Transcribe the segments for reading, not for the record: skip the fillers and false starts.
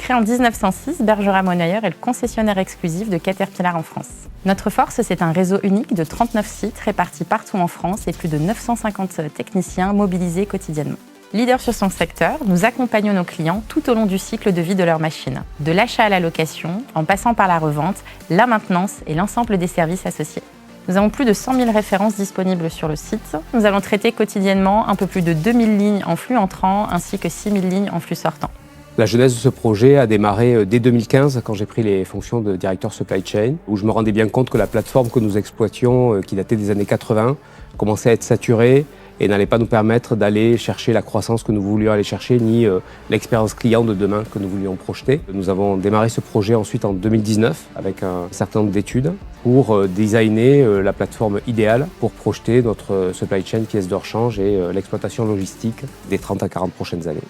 Créé en 1906, Bergerac-Monnoyeur est le concessionnaire exclusif de Caterpillar en France. Notre force, c'est un réseau unique de 39 sites répartis partout en France et plus de 950 techniciens mobilisés quotidiennement. Leader sur son secteur, nous accompagnons nos clients tout au long du cycle de vie de leur machine, de l'achat à la location, en passant par la revente, la maintenance et l'ensemble des services associés. Nous avons plus de 100 000 références disponibles sur le site. Nous allons traiter quotidiennement un peu plus de 2000 lignes en flux entrant ainsi que 6000 lignes en flux sortant. La genèse de ce projet a démarré dès 2015 quand j'ai pris les fonctions de directeur supply chain, où je me rendais bien compte que la plateforme que nous exploitions, qui datait des années 80, commençait à être saturée et n'allait pas nous permettre d'aller chercher la croissance que nous voulions aller chercher, ni l'expérience client de demain que nous voulions projeter. Nous avons démarré ce projet ensuite en 2019 avec un certain nombre d'études pour designer la plateforme idéale pour projeter notre supply chain pièces de rechange et l'exploitation logistique des 30 à 40 prochaines années.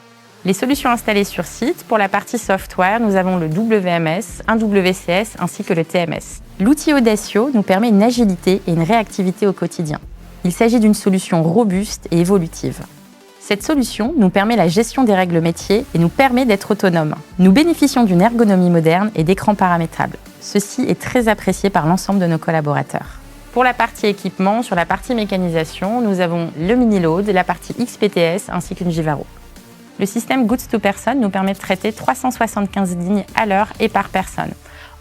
Les solutions installées sur site, pour la partie software, nous avons le WMS, un WCS ainsi que le TMS. L'outil Audacio nous permet une agilité et une réactivité au quotidien. Il s'agit d'une solution robuste et évolutive. Cette solution nous permet la gestion des règles métiers et nous permet d'être autonomes. Nous bénéficions d'une ergonomie moderne et d'écrans paramétrables. Ceci est très apprécié par l'ensemble de nos collaborateurs. Pour la partie équipement, sur la partie mécanisation, nous avons le mini-load, la partie XPTS ainsi qu'une Givaro. Le système Goods to Person nous permet de traiter 375 lignes à l'heure et par personne.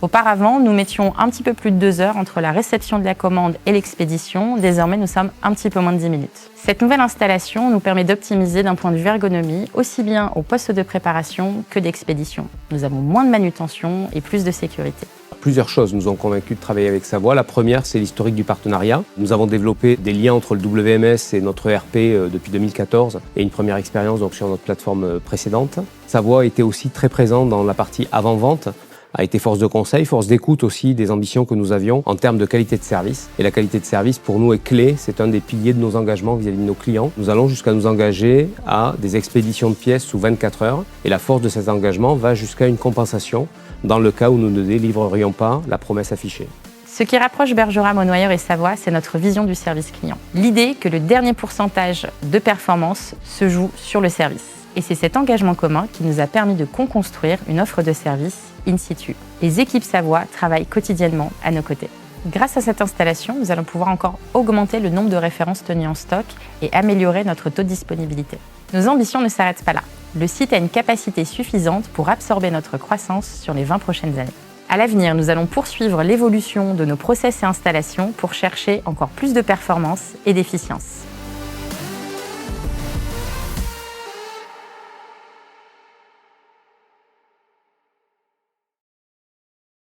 Auparavant, nous mettions un petit peu plus de 2 heures entre la réception de la commande et l'expédition. Désormais, nous sommes un petit peu moins de 10 minutes. Cette nouvelle installation nous permet d'optimiser d'un point de vue ergonomie, aussi bien au poste de préparation que d'expédition. Nous avons moins de manutention et plus de sécurité. Plusieurs choses nous ont convaincus de travailler avec Savoie. La première, c'est l'historique du partenariat. Nous avons développé des liens entre le WMS et notre ERP depuis 2014 et une première expérience donc, sur notre plateforme précédente. Savoie était aussi très présent dans la partie avant-vente, a été force de conseil, force d'écoute aussi des ambitions que nous avions en termes de qualité de service. Et la qualité de service, pour nous, est clé. C'est un des piliers de nos engagements vis-à-vis de nos clients. Nous allons jusqu'à nous engager à des expéditions de pièces sous 24 heures. Et la force de cet engagement va jusqu'à une compensation dans le cas où nous ne délivrerions pas la promesse affichée. Ce qui rapproche Bergerac-Monnoyeur et Savoie, c'est notre vision du service client. L'idée que le dernier pourcentage de performance se joue sur le service. Et c'est cet engagement commun qui nous a permis de co-construire une offre de service in situ. Les équipes Savoie travaillent quotidiennement à nos côtés. Grâce à cette installation, nous allons pouvoir encore augmenter le nombre de références tenues en stock et améliorer notre taux de disponibilité. Nos ambitions ne s'arrêtent pas là. Le site a une capacité suffisante pour absorber notre croissance sur les 20 prochaines années. À l'avenir, nous allons poursuivre l'évolution de nos process et installations pour chercher encore plus de performance et d'efficience.